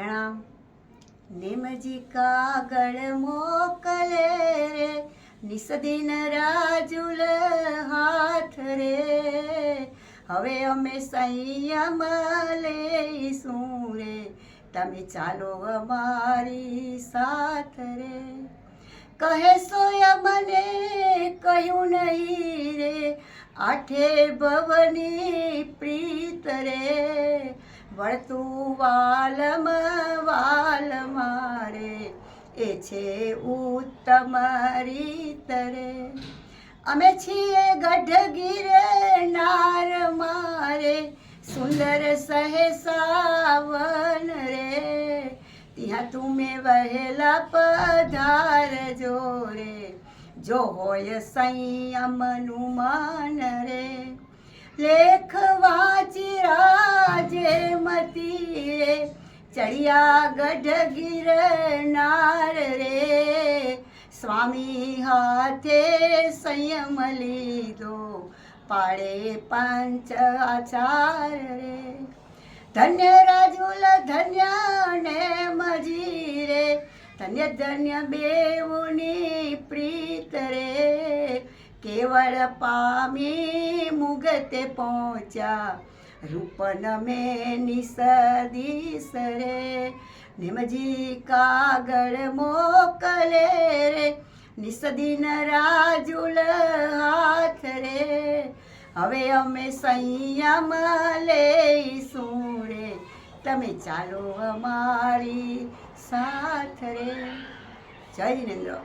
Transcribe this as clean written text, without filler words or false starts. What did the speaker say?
પ્રણામ. નેમજી કાગળ મોકલે રે, નિસદિન રાજુલ હાથ રે. હવે અમે સંયમ લઈશું રે, તમે ચાલો અમારી સાથ રે. કહે સોય મને કહ્યું નહીં રે, આઠે ભવની પ્રીત રે. વળતું વાલમ વાલ મારે, એ છે ઉત્તમ રીત રે. અમે છીએ ગઢ ગિરનાર મારે, સુંદર સહેસાવન રે. ત્યાં તુમે વહેલા પધારજો રે, જો હોય સંયમનું મન રે. લેખ વાંચી રાજે મતી રે, ચડિયા ગઢ ગિરનાર રે. સ્વામી હાથે સંયમ લીધો, પાડે પંચ આચાર રે. ધન્ય રાજુલ ધન્ય નેમજી રે, ધન્ય ધન્ય બેઉની પ્રીત રે. કેવળ પામી મુગતે પહોંચ્યા, રૂપ નમે નિસદીશ રે. નેમજી કાગળ મોકલે રે, નિસદિન રાજુલ હાથ રે. હવે અમે સંયમ લઈશું રે, તમે ચાલો અમારી સાથ રે. જય જિનેન્દ્ર.